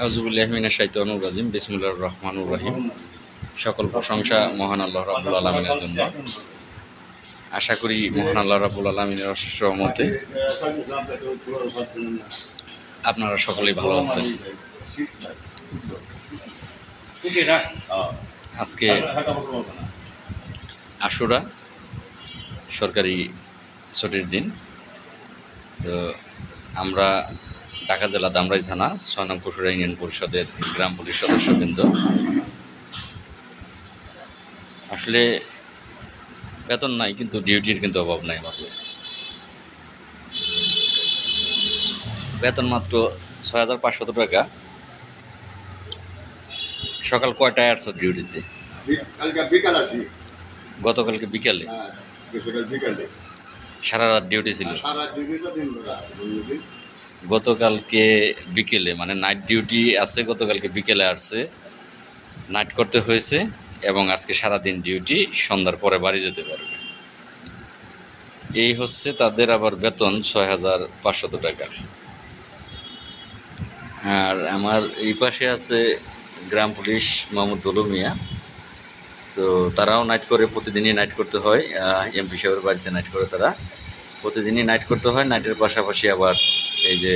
আউযুবিল্লাহি মিনাশ শাইতানির রাজিম। বিসমিল্লাহির রহমানির রহিম। সকল প্রশংসা মহান আল্লাহ রাব্বুল আলামিনের জন্য। আশা করি মহান আল্লাহ রাব্বুল আলামিনের অশেষ রহমতে আপনারা সকলেই ভালো আছেন। আজকে আশুরা, সরকারি ছুটির দিন। তো আমরা ঢাকা জেলা ধামরাই থানা ৬ নং কুশুরা ইউনিয়ন পরিষদের গ্রাম পুলিশ সদস্যবৃন্দ আসলে বেতন নাই, কিন্তু ডিউটির কিন্তু অভাব নাই। আমাদের বেতন মাত্র ৬,৫০০ টাকা। সকাল কয়টায় আসছো ডিউটিতে? গতকালকে বিকালে। সারা রাত ডিউটি ছিল। গতকালকে বিকেলে মানে নাইট ডিউটি আছে, গতকালকে বিকেলে আসছে, নাইট করতে হয়েছে এবং আজকে সারাদিন ডিউটি, সন্ধ্যার পরে বাড়ি যেতে পারবে। এই হচ্ছে তাদের আবার বেতন ৬,৫০০ টাকা। আর আমার এই পাশে আছে গ্রাম পুলিশ মোহাম্মদ দুলু মিয়া। তো তারাও নাইট করে, প্রতিদিনই নাইট করতে হয়। এমপি সাহেবের বাড়িতে নাইট করে, তারা প্রতিদিনই নাইট করতে হয়। নাইটের পাশাপাশি আবার এই যে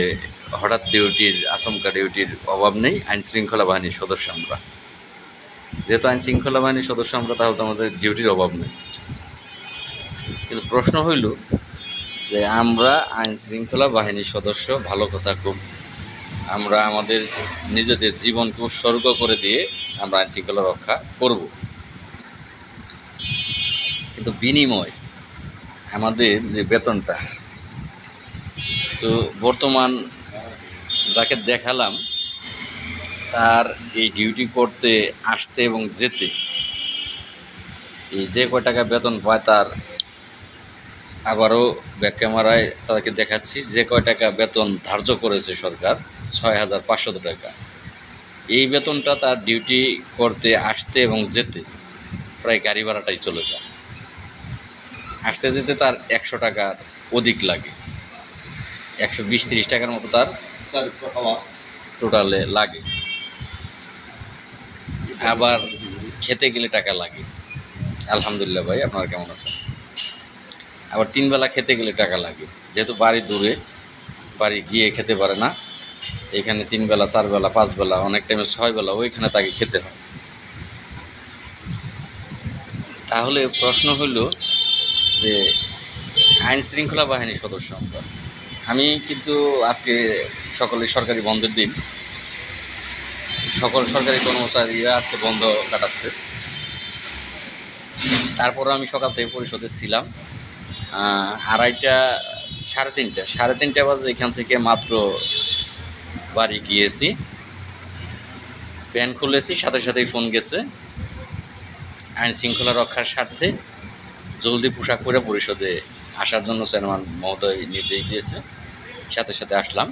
হঠাৎ ডিউটির, আচমকা ডিউটির অভাব নেই। আইন শৃঙ্খলা বাহিনীর সদস্য আমরা, যেহেতু আইন শৃঙ্খলা বাহিনীর সদস্য আমরা, তাহলে তো আমাদের ডিউটির অভাব নেই। কিন্তু প্রশ্ন হইল যে আমরা আইন শৃঙ্খলা বাহিনীর সদস্য, ভালো কথা, খুব আমরা আমাদের নিজেদের জীবনকে উৎসর্গ করে দিয়ে আমরা আইন শৃঙ্খলা রক্ষা করব, কিন্তু বিনিময় আমাদের যে বেতনটা, তো বর্তমান যাকে দেখালাম তার এই ডিউটি করতে আসতে এবং যেতে এই যে কয় টাকা বেতন পায়, তার আবারও ব্যাক ক্যামেরায় তাদেরকে দেখাচ্ছি যে কয় টাকা বেতন ধার্য করেছে সরকার, ৬,৫০০ টাকা। এই বেতনটা তার ডিউটি করতে আসতে এবং যেতে প্রায় গাড়ি ভাড়াটাই চলে যায়। আসতে যেতে তার ১০০ টাকার অধিক লাগে, ১২০-৩০ টাকার মতো তার টোটালে লাগে। আবার খেতে গেলে টাকা লাগে। আলহামদুলিল্লাহ ভাই, আপনারা কেমন আছেন? আবার ৩ বেলা খেতে গেলে টাকা লাগে, যেহেতু বাড়ি দূরে, বাড়ি গিয়ে খেতে পারে না। এখানে ৩ বেলা, ৪ বেলা, ৫ বেলা, অনেক টাইমে ৬ বেলা ওইখানে তাকে খেতে হয়। তাহলে প্রশ্ন হইল যে আইন শৃঙ্খলা বাহিনীর সদস্য আমরা। আমি কিন্তু আজকে সকলে সরকারি বন্ধের দিন, সকল সরকারি কর্মচারীরা আজকে বন্ধ কাটাচ্ছে। তারপরে আমি সকাল থেকে পরিষদে ছিলাম। ২:৩০, ৩:৩০ বাজে এখান থেকে মাত্র বাড়ি গিয়েছি, প্যান খুলেছি, সাথে সাথেই ফোন গেছে। আইন শৃঙ্খলা রক্ষার স্বার্থে জলদি পোশাক পরে পরিষদে আসার জন্য চেয়ারম্যান মহোদয় নির্দেশ দিয়েছে। সাথে সাথে আসলাম।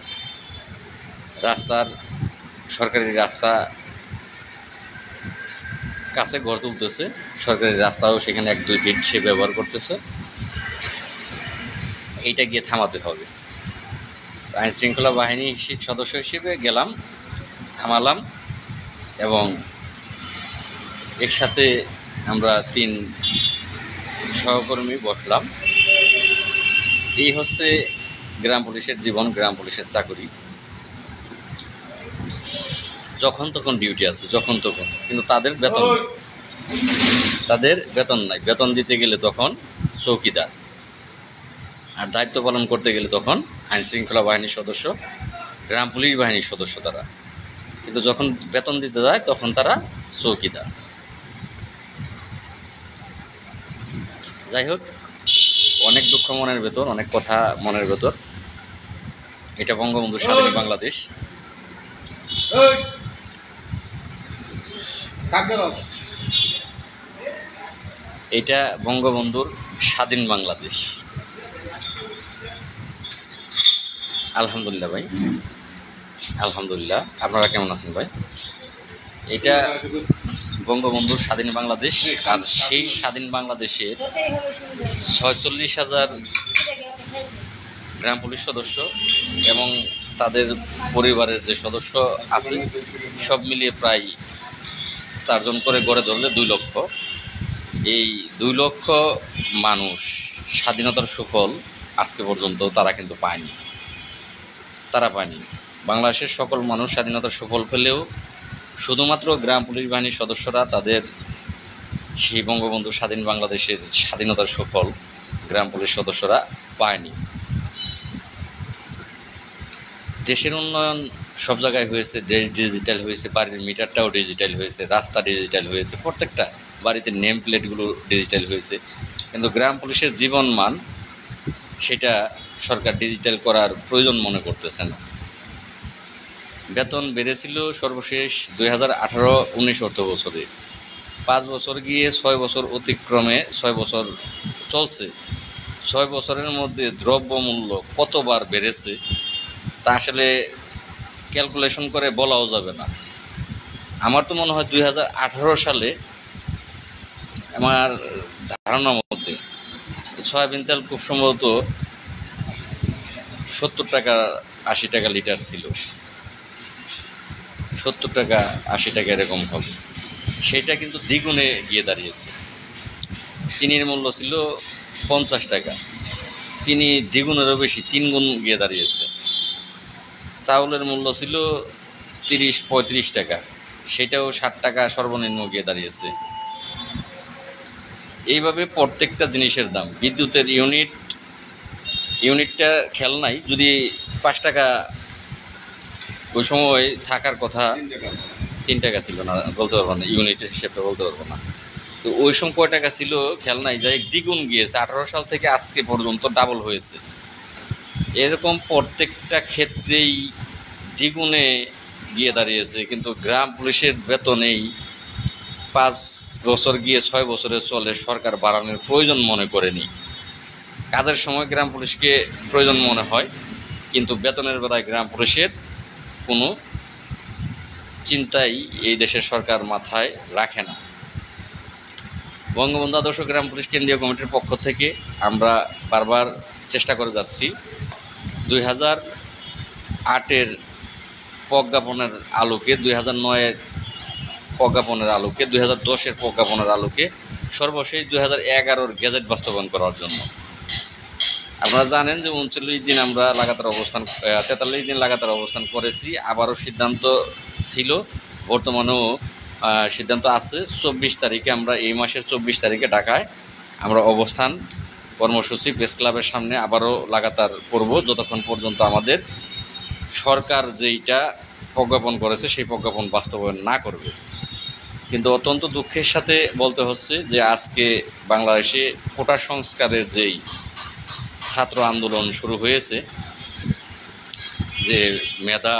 সরকারি রাস্তা কাছে গড়ে তুলতেছে, সরকারি রাস্তাও সেখানে ১-২ ফিট সে ব্যবহার করতেছে। এইটা গিয়ে থামাতে হবে। আইন শৃঙ্খলা বাহিনী সদস্য হিসেবে গেলাম, থামালাম এবং একসাথে আমরা ৩ সহকর্মী বসলাম। এই হচ্ছে গ্রাম পুলিশের জীবন, গ্রাম পুলিশের চাকরি। যখন তখন ডিউটি আছে, যখন তখন, কিন্তু তাদের বেতন নাই। বেতন দিতে গেলে তখন চৌকিদার, আর দায়িত্ব পালন করতে গেলে তখন আইন শৃঙ্খলা বাহিনীর সদস্য, গ্রাম পুলিশ বাহিনীর সদস্য তারা, কিন্তু যখন বেতন দিতে যায় তখন তারা চৌকিদার। যাই হোক, অনেক দুঃখ মনের ভেতর, অনেক কথা মনের ভেতর। এটা বঙ্গবন্ধুর স্বাধীন বাংলাদেশ। এটা বঙ্গবন্ধুর স্বাধীন বাংলাদেশ। আলহামদুলিল্লাহ ভাই, আলহামদুলিল্লাহ। আপনারা কেমন আছেন ভাই? এটা বঙ্গবন্ধুর স্বাধীন বাংলাদেশ। আর সেই স্বাধীন বাংলাদেশের ৪৬,০০০ গ্রাম পুলিশ সদস্য এবং তাদের পরিবারের যে সদস্য আছে সব মিলিয়ে প্রায় 4 জন করে গড়ে ধরলে 2 লক্ষ। এই 2 লক্ষ মানুষ স্বাধীনতার সুফল আজকে পর্যন্ত তারা কিন্তু পায়নি। বাংলাদেশের সকল মানুষ স্বাধীনতার সুফল পেলেও শুধুমাত্র গ্রাম পুলিশ বাহিনীর সদস্যরা তাদের সেই বঙ্গবন্ধু স্বাধীন বাংলাদেশের স্বাধীনতার সুফল গ্রাম পুলিশ সদস্যরা পায়নি। দেশের উন্নয়ন সব জায়গায় হয়েছে, দেশ ডিজিটাল হয়েছে, বাড়ির মিটারটাও ডিজিটাল হয়েছে, রাস্তা ডিজিটাল হয়েছে, প্রত্যেকটা বাড়িতে নেম প্লেটগুলো ডিজিটাল হয়েছে, কিন্তু গ্রাম পুলিশের জীবন মান সেটা সরকার ডিজিটাল করার প্রয়োজন মনে করতেছে না। বেতন বেড়েছিল সর্বশেষ 2018-19 অর্থ বছরে, 5 বছর গিয়ে 6 বছর অতিক্রমে 6 বছর চলছে। 6 বছরের মধ্যে দ্রব্যমূল্য কতবার বেড়েছে তা আসলে ক্যালকুলেশন করে বলাও যাবে না। আমার তো মনে হয় 2018 সালে আমার ধারণার মধ্যে সয়াবিন তেল খুব সম্ভবত 70 টাকা 80 টাকা লিটার ছিল, 70 টাকা 80 টাকা এরকম হবে। সেটা কিন্তু দ্বিগুণে গিয়ে দাঁড়িয়েছে। চিনির মূল্য ছিল 50 টাকা, চিনি দ্বিগুণেরও বেশি 3 গুণ গিয়ে দাঁড়িয়েছে। চাউলের মূল্য ছিল 30-35 টাকা, সেটাও 60 টাকা সর্বনিম্ন গিয়ে দাঁড়িয়েছে। এইভাবে প্রত্যেকটা জিনিসের দাম, বিদ্যুতের ইউনিটটা খেয়াল নাই, যদি 5 টাকা ওই সময় থাকার কথা, 3 টাকা ছিল না, বলতে পারবো না, ইউনিটের হিসেবটা বলতে পারবো না। তো ওই সময় কয় টাকা ছিল খেয়াল নাই, যাই দ্বিগুণ গিয়েছে। 18 সাল থেকে আজকে পর্যন্ত ডাবল হয়েছে। এরকম প্রত্যেকটা ক্ষেত্রেই দ্বিগুণে গিয়ে দাঁড়িয়েছে, কিন্তু গ্রাম পুলিশের বেতন এই 5 বছর গিয়ে 6 বছরে চলে সরকার বাড়ানোর প্রয়োজন মনে করেনি। কাজের সময় গ্রাম পুলিশকে প্রয়োজন মনে হয়, কিন্তু বেতনের বেলায় গ্রাম পুলিশের কোনো চিন্তাই এই দেশের সরকার মাথায় রাখে না। বঙ্গবন্ধু আদর্শ গ্রাম পুলিশ কেন্দ্রীয় কমিটির পক্ষ থেকে আমরা বারবার চেষ্টা করে যাচ্ছি 2008-এর প্রজ্ঞাপনের আলোকে, 2009-এর প্রজ্ঞাপনের আলোকে, 2010-এর প্রজ্ঞাপনের আলোকে, সর্বশেষ 2011-র গেজেট বাস্তবায়ন করার জন্য। আপনারা জানেন যে 39 দিন আমরা লাগাতার 43 দিন লাগাতার অবস্থান করেছি। আবারও সিদ্ধান্ত ছিল, বর্তমানেও সিদ্ধান্ত আছে, 24 তারিখে আমরা এই মাসের 24 তারিখে ঢাকায় আমরা অবস্থান কর্মসূচি প্রেস ক্লাবের সামনে আবারও লাগাতার করব, যতক্ষণ পর্যন্ত আমাদের সরকার যেইটা প্রজ্ঞাপন করেছে সেই প্রজ্ঞাপন বাস্তবায়ন না করবে। কিন্তু অত্যন্ত দুঃখের সাথে বলতে হচ্ছে যে আজকে বাংলাদেশে কোটা সংস্কারের যেই ছাত্র আন্দোলন শুরু হয়েছে, যে মেধা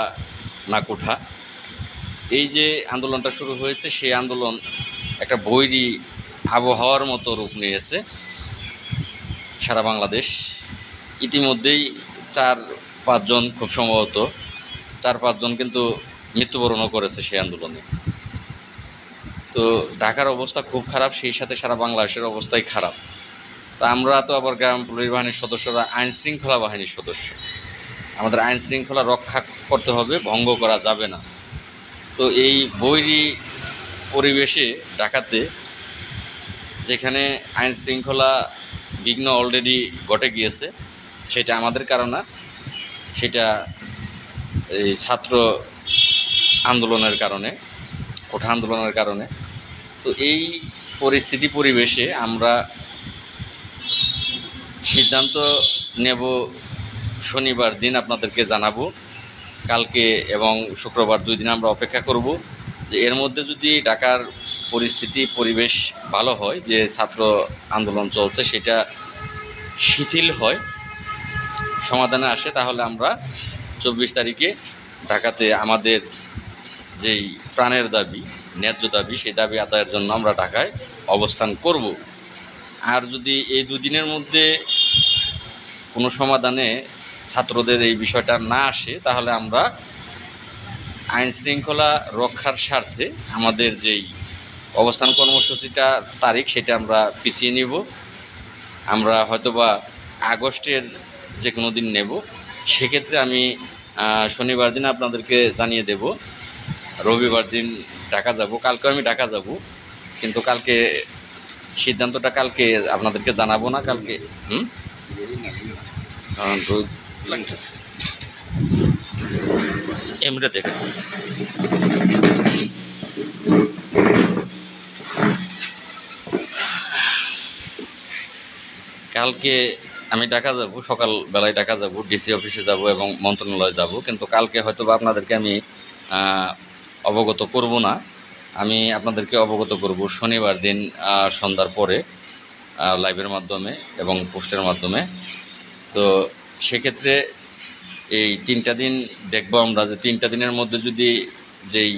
না কোঠা, এই যে আন্দোলনটা শুরু হয়েছে, সেই আন্দোলন একটা বৈরী আবহাওয়ার মতো রূপ নিয়েছে সারা বাংলাদেশ। ইতিমধ্যেই 4-5 জন, খুব সম্ভবত 4-5 জন কিন্তু মৃত্যুবরণও করেছে সেই আন্দোলনে। তো ঢাকার অবস্থা খুব খারাপ, সেই সাথে সারা বাংলাদেশের অবস্থাই খারাপ। তা আমরা তো আবার গ্রাম পুলিশ বাহিনীর সদস্যরা আইন শৃঙ্খলা বাহিনীর সদস্য, আমাদের আইন শৃঙ্খলা রক্ষা করতে হবে, ভঙ্গ করা যাবে না। তো এই বৈরী পরিবেশে ঢাকাতে, যেখানে আইন শৃঙ্খলা বিঘ্ন অলরেডি ঘটে গিয়েছে, সেটা আমাদের কারণে, সেটা এই ছাত্র আন্দোলনের কারণে, কোঠা আন্দোলনের কারণে। তো এই পরিস্থিতি পরিবেশে আমরা সিদ্ধান্ত নেব, শনিবার দিন আপনাদেরকে জানাবো, কালকে এবং শুক্রবার 2 দিন আমরা অপেক্ষা করব যে এর মধ্যে যদি ঢাকার পরিস্থিতি পরিবেশ ভালো হয়, যে ছাত্র আন্দোলন চলছে সেটা শিথিল হয়, সমাধানে আসে, তাহলে আমরা 24 তারিখে ঢাকাতে আমাদের যেই প্রাণের দাবি, ন্যায্য দাবি, সেই দাবি আদায়ের জন্য আমরা ঢাকায় অবস্থান করব। আর যদি এই 2 দিনের মধ্যে কোনো সমাধানে ছাত্রদের এই বিষয়টা না আসে, তাহলে আমরা আইন শৃঙ্খলা রক্ষার স্বার্থে আমাদের যেই অবস্থান কর্মসূচিটা তারিখ, সেটা আমরা পিছিয়ে নিব। আমরা হয়তোবা আগস্টের যে কোনো দিন নেব। সেক্ষেত্রে আমি শনিবার দিন আপনাদেরকে জানিয়ে দেব, রবিবার দিন ঢাকা যাব, কালকেও আমি ঢাকা যাব, কিন্তু কালকে সিদ্ধান্তটা কালকে আপনাদেরকে জানাবো না, কালকে রোদ লাগতেছে এমনিটা দেখে। কালকে আমি ঢাকা যাব, সকালবেলায় ঢাকা যাব, ডিসি অফিসে যাব এবং মন্ত্রণালয়ে যাব, কিন্তু কালকে হয়তো বা আপনাদেরকে আমি অবগত করব না। আমি আপনাদেরকে অবগত করব শনিবার দিন সন্ধ্যার পরে লাইভের মাধ্যমে এবং পোস্টের মাধ্যমে। তো সেক্ষেত্রে এই 3টা দিন দেখব আমরা, যে 3টা দিনের মধ্যে যদি যেই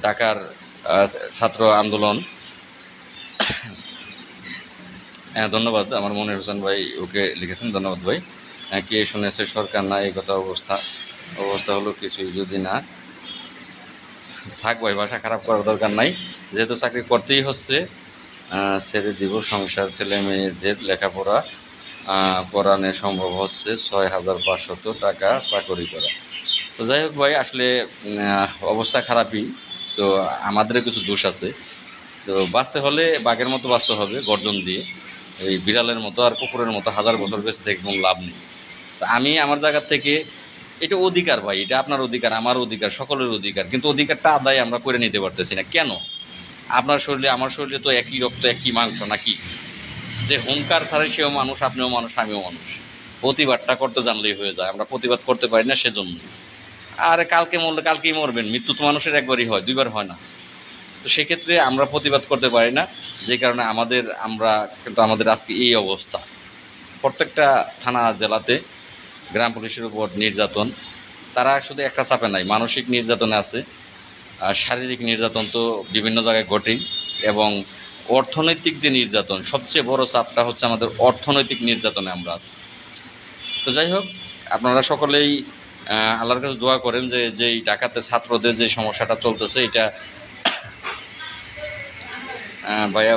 ঢাকার ছাত্র আন্দোলন, হ্যাঁ ধন্যবাদ, আমার মনির হোসেন ভাই ওকে লিখেছেন, ধন্যবাদ ভাই। কে শুনেছে সরকার না এই কথা, অবস্থা হলো কিছুই যদি না থাক ভাই, ভাষা খারাপ করার দরকার নাই, যেহেতু চাকরি করতেই হচ্ছে, ছেড়ে দিব সংসার, ছেলে মেয়েদের লেখাপড়া করানো সম্ভব হচ্ছে 6,500 টাকা চাকরি করা। তো যাই হোক ভাই, আসলে অবস্থা খারাপই, তো আমাদেরও কিছু দোষ আছে। তো বাঁচতে হলে বাঘের মতো বাঁচতে হবে, গর্জন দিয়ে, এই বিড়ালের মতো আর কুকুরের মতো 1000 বছর বেঁচে থেকে কোনো লাভ নেই। তো আমি আমার জায়গা থেকে, এটা অধিকার ভাই, এটা আপনার অধিকার, আমার অধিকার, সকলের অধিকার, কিন্তু অধিকারটা আদায় আমরা করে নিতে পারতেছি না কেন? আপনার শরীরে আমার শরীরে তো একই রক্ত একই মাংস নাকি? যে হুঙ্কার ছাড়ে সেও মানুষ, আপনিও মানুষ, আমিও মানুষ। প্রতিবাদটা করতে জানলেই হয়ে যায়, আমরা প্রতিবাদ করতে পারি না সেজন্য। আর কালকে মরলে কালকেই মরবেন, মৃত্যু তো মানুষের একবারই হয়, দুইবার হয় না। তো সেক্ষেত্রে আমরা প্রতিবাদ করতে পারি না, যে কারণে আমাদের আজকে এই অবস্থা। প্রত্যেকটা থানা জেলাতে গ্রাম পুলিশের উপর নির্যাতন, তারা শুধু একটা চাপে নাই, মানসিক নির্যাতনে আছে, শারীরিক নির্যাতন তো বিভিন্ন জায়গায় ঘটেই, এবং অর্থনৈতিক যে নির্যাতন, সবচেয়ে বড় চাপটা হচ্ছে আমাদের অর্থনৈতিক নির্যাতনে আমরা আছি। তো যাই হোক, আপনারা সকলেই আল্লাহর কাছে দোয়া করেন যে যেই ঢাকাতে ছাত্রদের যে সমস্যাটা চলতেছে, এটা ভাইয়া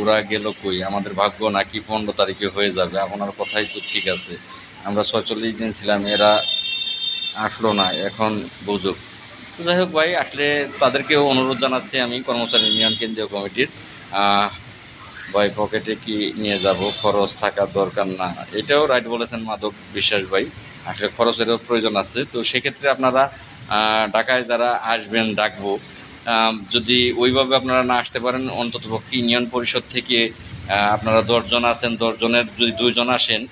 ওরা গেল কই, আমাদের ভাগ্য নাকি 15 তারিখে হয়ে যাবে। আপনার কথাই তো ঠিক আছে, আমরা 46 দিন ছিলাম, এরা আসলো না, এখন বুঝুক। যাই হোক ভাই, আসলে তাদেরকেও অনুরোধ জানাচ্ছি আমি, কর্মচারী ইউনিয়ন কেন্দ্রীয় কমিটির, ভাই পকেটে কি নিয়ে যাব, খরচ থাকার দরকার না। এটাও রাইট বলেছেন মাধব বিশ্বাস ভাই, আসলে খরচেরও প্রয়োজন আছে। তো সেক্ষেত্রে আপনারা ঢাকায় যারা আসবেন, ডাকবো, যদি ওইভাবে আপনারা না আসতে পারেন, অন্ততপক্ষে ইউনিয়ন পরিষদ থেকে আপনারা 10 জন আছেন, 10 জনের যদি 2 জন আসেন,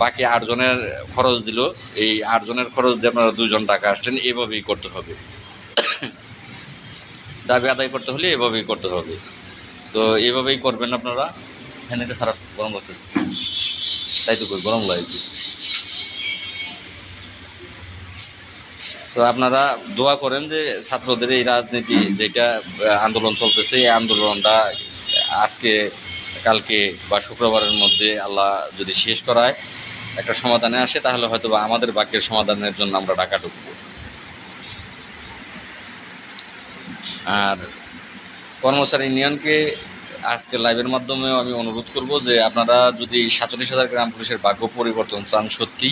বাকি 8 জনের খরচ দিল, এই 8 জনের খরচ দিয়ে আপনারা 2 জন ঢাকা আসলেন, এভাবেই করতে হবে। দাবি আদায় করতে হলে এভাবেই করতে হবে। তো এভাবেই করবেন আপনারা। ফ্যান এটা সারা গরম লাগতেছে, তাই তো কই, গরম লাগে। তো আপনারা দোয়া করেন যে ছাত্রদের এই রাজনীতি যেটা আন্দোলন চলতেছে, এই আন্দোলনটা আজকে কালকে বা শুক্রবারের মধ্যে আল্লাহ যদি শেষ করায়, একটা সমাধানে আসে, তাহলে হয়তো বা আমাদের বাক্যের সমাধানের জন্য আমরা ঢাকা ঢুকবো। আর কর্মচারী ইউনিয়নকে আজকে লাইভের মাধ্যমেও আমি অনুরোধ করব যে আপনারা যদি 47,000 গ্রাম পুলিশের ভাগ্য পরিবর্তন চান সত্যি,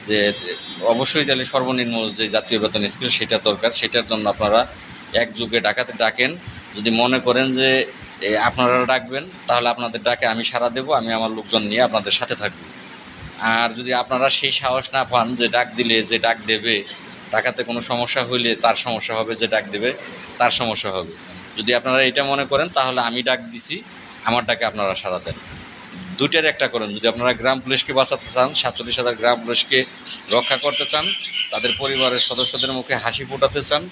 যে অবশ্যই তাহলে সর্বনিম্ন যে জাতীয় বেতন স্কেল সেটা দরকার, সেটার জন্য আপনারা একযোগে ডাকাতে ডাকেন। যদি মনে করেন যে আপনারা ডাকবেন, তাহলে আপনাদের ডাকে আমি সাড়া দেব, আমি আমার লোকজন নিয়ে আপনাদের সাথে থাকব। আর যদি আপনারা সেই সাহস না পান যে ডাক দিলে যে ডাক দেবে, ডাকাতে কোনো সমস্যা হইলে তার সমস্যা হবে, যে ডাক দেবে তার সমস্যা হবে, যদি আপনারা এটা মনে করেন, তাহলে আমি ডাক দিছি, আমার ডাকে আপনারা সাড়া দেন। দুইটার একটা করেন। যদি আপনারা গ্রাম পুলিশকে বাঁচাতে চান, 47,000 গ্রাম পুলিশকে রক্ষা করতে চান, তাদের পরিবারের সদস্যদের মুখে হাসি ফোটাতে চান,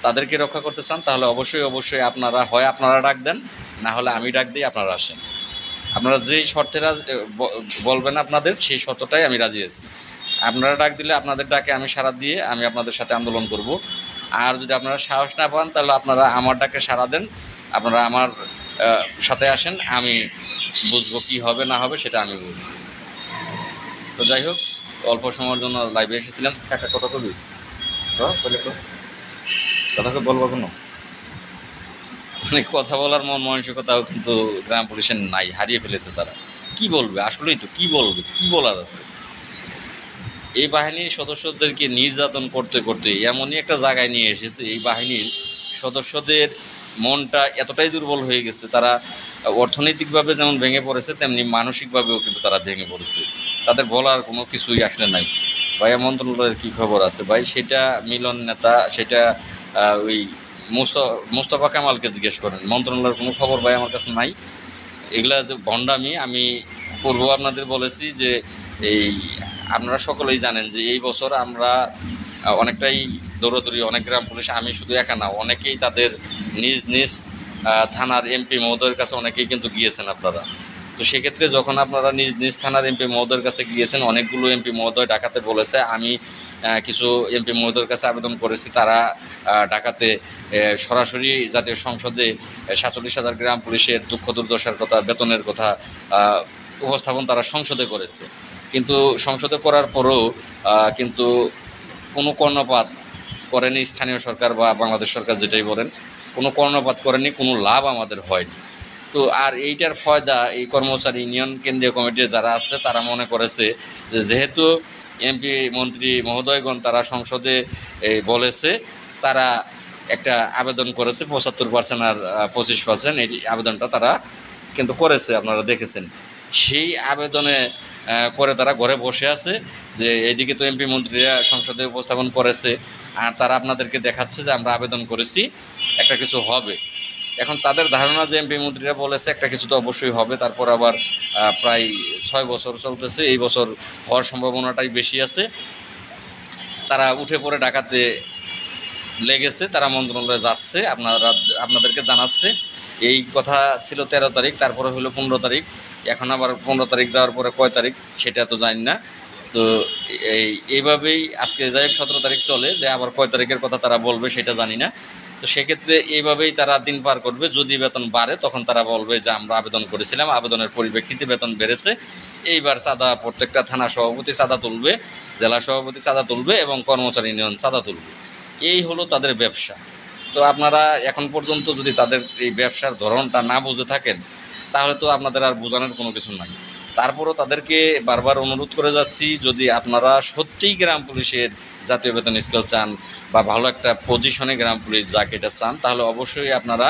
তাদেরকে রক্ষা করতে চান, তাহলে অবশ্যই আপনারা হয় আপনারা ডাক দেন, না হলে আমি ডাক দিই, আপনারা আসেন। আপনারা যেই শর্তে বলবেন আপনাদের, সেই শর্তটাই আমি রাজি আছি। আপনারা ডাক দিলে আপনাদের ডাকে আমি সাড়া দিয়ে আমি আপনাদের সাথে আন্দোলন করব। আর যদি আপনারা সাহস না পান, তাহলে আপনারা আমার ডাকে সাড়া দেন, আপনারা আমার সাথে আসেন, আমি বুঝবো কি হবে না হবে, সেটা আমি বুঝবো। তো যাই হোক, অল্প সময়ের জন্য লাইভে এসেছিলাম। একটা কথা বলবি, কথা বলবো কোনো, মানে কথা বলার মন মানসিকতাও কিন্তু গ্রাম পুলিশের নাই, হারিয়ে ফেলেছে তারা। কি বলবে আসলেই, তো কি বলবে, কি বলার আছে? এই বাহিনীর সদস্যদেরকে নির্যাতন করতে করতে এমনই একটা জায়গায় নিয়ে এসেছে, এই বাহিনীর সদস্যদের মনটা এতটাই দুর্বল হয়ে গেছে, তারা অর্থনৈতিকভাবে যেমন ভেঙে পড়েছে তেমনি মানসিকভাবেও কিন্তু তারা ভেঙে পড়েছে। তাদের বলার কোনো কিছুই আসলে নাই। ভাইয়া মন্ত্রণালয়ের কী খবর আছে ভাই? সেটা মিলন নেতা, সেটা ওই মোস্তফা কামালকে জিজ্ঞেস করেন। মন্ত্রণালয়ের কোনো খবর ভাই আমার কাছে নাই। এগুলা যে ভণ্ডামি, আমি পূর্ব আপনাদের বলেছি যে এই আপনারা সকলেই জানেন যে এই বছর আমরা অনেকটাই দৌড়দৌড়ি, অনেক গ্রাম পুলিশ, আমি শুধু একা না, অনেকেই তাদের নিজ নিজ থানার এমপি মহোদয়ের কাছে অনেকেই কিন্তু গিয়েছেন আপনারা। তো সেক্ষেত্রে যখন আপনারা নিজ নিজ থানার এমপি মহোদয়ের কাছে গিয়েছেন, অনেকগুলো এমপি মহোদয় ডাকাতে বলেছে, আমি কিছু এমপি মহোদয়ের কাছে আবেদন করেছি, তারা ডাকাতে সরাসরি জাতীয় সংসদে 47,000 গ্রাম পুলিশের দুঃখ দুর্দশার কথা, বেতনের কথা উপস্থাপন তারা সংসদে করেছে। কিন্তু সংসদে করার পরেও কিন্তু কোনো কর্ণপাত করেনি স্থানীয় সরকার বা বাংলাদেশ সরকার, যেটাই বলেন, কোনো কর্ণপাত করেনি, কোনো লাভ আমাদের হয়নি। তো আর এইটার ফয়দা এই কর্মচারী ইউনিয়ন কেন্দ্রীয় কমিটির যারা আছে তারা মনে করেছে যে যেহেতু এমপি মন্ত্রী মহোদয়গণ তারা সংসদে বলেছে, তারা একটা আবেদন করেছে 75% আর 25%, এই আবেদনটা তারা কিন্তু করেছে, আপনারা দেখেছেন। সেই আবেদনে করে তারা ঘরে বসে আছে যে এইদিকে তো এমপি মন্ত্রীরা সংসদে উপস্থাপন করেছে, আর তারা আপনাদেরকে দেখাচ্ছে যে আমরা আবেদন করেছি, একটা কিছু হবে। এখন তাদের ধারণা যে এমপি মন্ত্রীরা বলেছে একটা কিছু তো অবশ্যই হবে, তারপর আবার প্রায় 6 বছর চলতেছে, এই বছর হওয়ার সম্ভাবনাটাই বেশি আছে। তারা উঠে পড়ে ডাকাতে লেগেছে, তারা মন্ত্রণালয়ে যাচ্ছে, আপনাদেরকে জানাচ্ছে। এই কথা ছিল 13 তারিখ, তারপরে হলো 15 তারিখ, এখন আবার 15 তারিখ যাওয়ার পরে কয় তারিখ সেটা তো জানি না। তো এইভাবেই আজকে যাই 17 তারিখ চলে, যে আবার কয় তারিখের কথা তারা বলবে সেটা জানি না। তো সেক্ষেত্রে এইভাবেই তারা দিন পার করবে। যদি বেতন বাড়ে তখন তারা বলবে যে আমরা আবেদন করেছিলাম, আবেদনের পরিপ্রেক্ষিতে বেতন বেড়েছে, এইবার চাঁদা প্রত্যেকটা থানা সভাপতি চাঁদা তুলবে, জেলা সভাপতি চাঁদা তুলবে এবং কর্মচারী ইউনিয়ন চাঁদা তুলবে। এই হলো তাদের ব্যবসা। তো আপনারা এখন পর্যন্ত যদি তাদের এই ব্যবসার ধরনটা না বুঝে থাকেন, তাহলে তো আপনাদের আর বোঝানোর কোনো কিছু নাই। তারপরও তাদেরকে বারবার অনুরোধ করে যাচ্ছি, যদি আপনারা সত্যিই গ্রাম পুলিশের জাতীয় বেতন স্কেল চান বা ভালো একটা পজিশনে গ্রাম পুলিশ যাকে এটা চান, তাহলে অবশ্যই আপনারা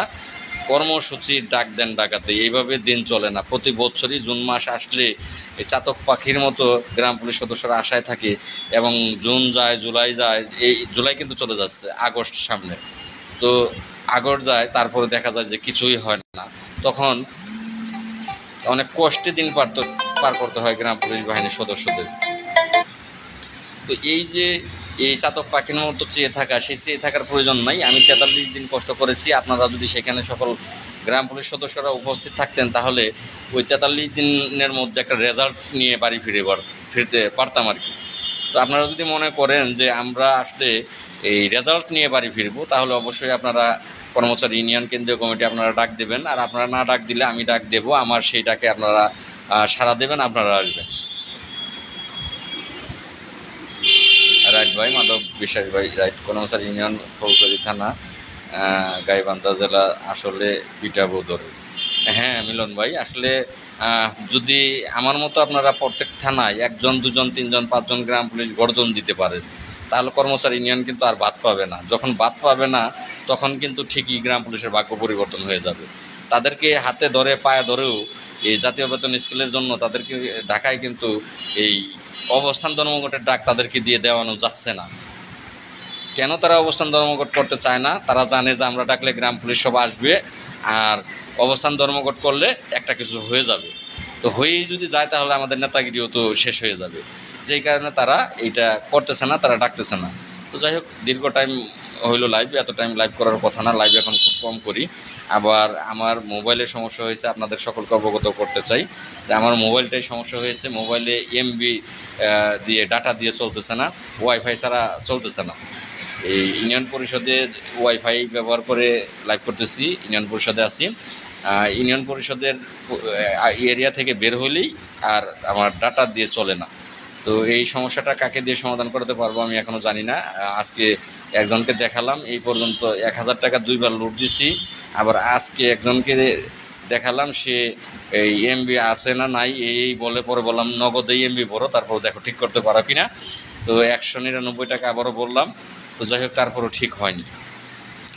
কর্মসূচির ডাক দেন ডাকাতে। এইভাবে দিন চলে না। প্রতি বছরই জুন মাস আসলে এই চাতক পাখির মতো গ্রাম পুলিশ সদস্যরা আশায় থাকে, এবং জুন যায়, জুলাই যায়, এই জুলাই কিন্তু চলে যাচ্ছে, আগস্ট সামনে, তো আগস্ট যায়, তারপরে দেখা যায় যে কিছুই হয় না। তখন অনেক কষ্টে দিন পার করতে হয় গ্রাম পুলিশ বাহিনীর সদস্যদের। তো এই যে এই চাতক পাখির মতো চেয়ে থাকা, সেই চেয়ে থাকার প্রয়োজন নাই। আমি 43 দিন কষ্ট করেছি, আপনারা যদি সেখানে সকল গ্রাম পুলিশ সদস্যরা উপস্থিত থাকতেন, তাহলে ওই 43 দিনের মধ্যে একটা রেজাল্ট নিয়ে বাড়ি ফিরতে পারতাম আর কি। তো আপনারা যদি মনে করেন যে আমরা আসলে এই রেজাল্ট নিয়ে বাড়ি ফিরবো, তাহলে অবশ্যই আপনারা কর্মচারী ইউনিয়ন কেন্দ্রীয় কমিটি আপনারা ডাক দেবেন, আর আপনারা না ডাক দিলে আমি ডাক দেব, আমার সেই ডাকে আপনারা সাড়া দেবেন, আপনারা আসবেন। রাইট ভাই, মাধব বিশ্বাস ভাই, রাইট। কর্মচারী ইউনিয়ন, ফৌজদারি থানা, গাইবান্ধা জেলা, আসলে পিঠাবদরে। হ্যাঁ মিলন ভাই, আসলে যদি আমার মতো আপনারা প্রত্যেক থানায় 1 জন 2 জন 3 জন 5 জন গ্রাম পুলিশ গর্জন দিতে পারেন, তাহলে কর্মচারী ইউনিয়ন কিন্তু আর বাদ পাবে না। যখন বাদ পাবে না, তখন কিন্তু ঠিকই গ্রাম পুলিশের ভাগ্য পরিবর্তন হয়ে যাবে। তাদেরকে হাতে ধরে পায়ে ধরেও এই জাতীয় বেতন স্কেলের জন্য তাদেরকে ঢাকায় কিন্তু এই অবস্থান ধর্মঘটের ডাক তাদেরকে দিয়ে দেওয়ানো যাচ্ছে না। কেন তারা অবস্থান ধর্মঘট করতে চায় না? তারা জানে যে আমরা ডাকলে গ্রাম পুলিশ সব আসবে, আর অবস্থান ধর্মঘট করলে একটা কিছু হয়ে যাবে। তো হয়েই যদি যায়, তাহলে আমাদের নেতাগিরিও তো শেষ হয়ে যাবে। যেই কারণে তারা এইটা করতেছে না, তারা ডাকতেছে না। তো যাই হোক, দীর্ঘ টাইম হইলো লাইভ, এত টাইম লাইভ করার কথা না, লাইভ এখন খুব কম করি। আবার আমার মোবাইলের সমস্যা হয়েছে, আপনাদের সকলকে অবগত করতে চাই যে আমার মোবাইলটাই সমস্যা হয়েছে। মোবাইলে এমবি দিয়ে ডাটা দিয়ে চলতেছে না, ওয়াইফাই ছাড়া চলতেছে না। এই ইউনিয়ন পরিষদের ওয়াইফাই ব্যবহার করে লাইভ করতেছি, ইউনিয়ন পরিষদে আছি। ইউনিয়ন পরিষদের এরিয়া থেকে বের হলেই আর আমার ডাটা দিয়ে চলে না। তো এই সমস্যাটা কাকে দিয়ে সমাধান করতে পারবো আমি এখনও জানি না। আজকে একজনকে দেখালাম, এই পর্যন্ত 1000 টাকা 2 বার লুট দিছি। আবার আজকে একজনকে দেখালাম, সে এই এমবি আছে না নাই এই বলে, পরে বললাম নগদেই এমবি ভরো, তারপর দেখো ঠিক করতে পারো কিনা। তো 199 টাকা আবারও বললাম। তো যাই হোক, তারপরও ঠিক হয়নি।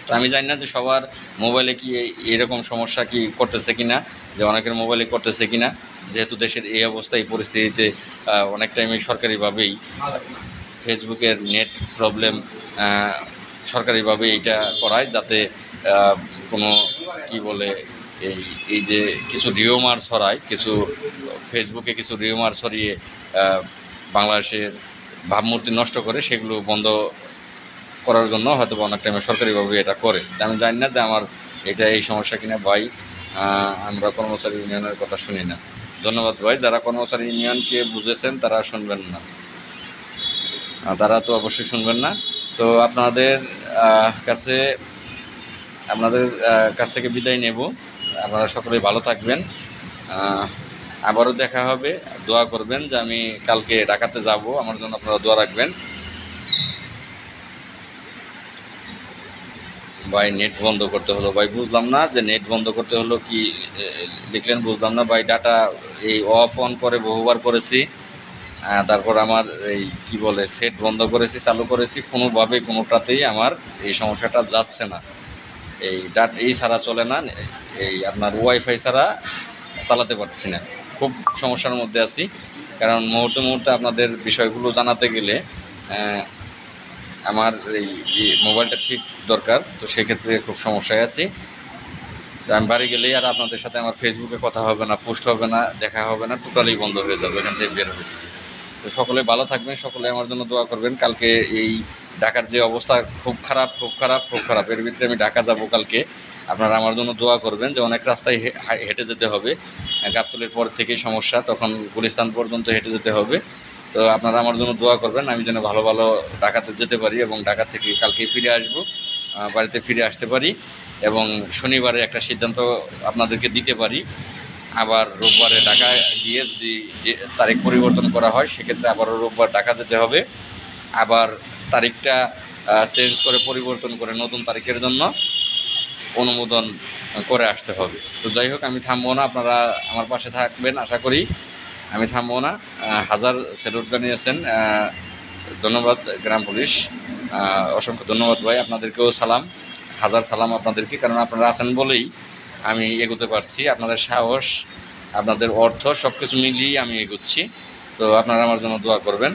তো আমি জানি না যে সবার মোবাইলে কি এরকম সমস্যা কি করতেছে কিনা, যে অনেকের মোবাইলে করতেছে কিনা, যেহেতু দেশের এই অবস্থা, এই পরিস্থিতিতে অনেক টাইমে সরকারিভাবেই ফেসবুকের নেট প্রবলেম সরকারিভাবে এইটা করায়, যাতে কোনো কি বলে এই এই যে কিছু রিউমার ছড়ায়, কিছু ফেসবুকে কিছু রিউমার ছড়িয়ে বাংলাদেশের ভাবমূর্তি নষ্ট করে, সেগুলো বন্ধ করার জন্য হয়তো অনেক টাইমে সরকারিভাবে এটা করে। আমি জানি না যে আমার এটা এই সমস্যা কিনা ভাই। আমরা কর্মচারী ইউনিয়নের কথা শুনি না। ধন্যবাদ ভাই। যারা কর্মচারী ইউনিয়নকে বুঝেছেন তারা শুনবেন না, তারা তো অবশ্যই শুনবেন না। তো আপনাদের কাছ থেকে বিদায় নেব। আপনারা সকলেই ভালো থাকবেন। আবারও দেখা হবে। দোয়া করবেন যে আমি কালকে ঢাকাতে যাব, আমার জন্য আপনারা দোয়া রাখবেন। ভাই নেট বন্ধ করতে হলো ভাই, বুঝলাম না যে নেট বন্ধ করতে হলো কি লিখলেন, বুঝলাম না ভাই। ডাটা এই অফ অন করে বহুবার করেছি, তারপর আমার এই কি বলে সেট বন্ধ করেছি, চালু করেছি, কোনোভাবে কোনোটাতেই আমার এই সমস্যাটা যাচ্ছে না। এই ছাড়া চলে না, এই আপনার ওয়াইফাই ছাড়া চালাতে পারছি না। খুব সমস্যার মধ্যে আছি, কারণ মুহূর্তে আপনাদের বিষয়গুলো জানাতে গেলে আমার এই মোবাইলটা ঠিক দরকার। তো সেক্ষেত্রে খুব সমস্যায় আছি। আমি বাড়ি গেলেই আর আপনাদের সাথে আমার ফেসবুকে কথা হবে না, পোস্ট হবে না, দেখা হবে না, টোটালি বন্ধ হয়ে যাবে, এখান থেকে বের হবে। তো সকলে ভালো থাকবেন, সকলে আমার জন্য দোয়া করবেন। কালকে এই ঢাকার যে অবস্থা খুব খারাপ, খুব খারাপ, খুব খারাপ। এর ভিতরে আমি ঢাকা যাব কালকে। আপনারা আমার জন্য দোয়া করবেন, যে অনেক রাস্তায় হেঁটে যেতে হবে। গাবতলীর পর থেকেই সমস্যা, তখন গুলিস্তান পর্যন্ত হেঁটে যেতে হবে। তো আপনারা আমার জন্য দোয়া করবেন, আমি যেন ভালো ভালো ঢাকাতে যেতে পারি এবং ঢাকা থেকে কালকে ফিরে আসবো, বাড়িতে ফিরে আসতে পারি, এবং শনিবারে একটা সিদ্ধান্ত আপনাদেরকে দিতে পারি। আবার রোববারে ঢাকা গিয়ে যদি তারিখ পরিবর্তন করা হয়, সেক্ষেত্রে আবারও রোববার ঢাকা যেতে হবে। আবার তারিখটা চেঞ্জ করে পরিবর্তন করে নতুন তারিখের জন্য অনুমোদন করে আসতে হবে। তো যাই হোক, আমি থামবো না, আপনারা আমার পাশে থাকবেন আশা করি। আমি থামবো না। হাজার স্যালুট জানিয়েছেন, ধন্যবাদ গ্রাম পুলিশ, অসংখ্য ধন্যবাদ ভাই। আপনাদেরকেও সালাম, হাজার সালাম আপনাদেরকে, কারণ আপনারা আছেন বলেই আমি এগোতে পারছি। আপনাদের সাহস, আপনাদের অর্থ সব কিছু মিলিয়ে আমি এগোচ্ছি। তো আপনারা আমার জন্য দোয়া করবেন।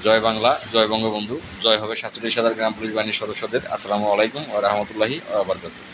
জয় বাংলা, জয় বঙ্গবন্ধু, জয় হবে 47,000 গ্রাম পুলিশ বাহিনীর সদস্যদের। আসসালামু আলাইকুম ওয়া রাহমাতুল্লাহি ওয়া বারাকাতুহু।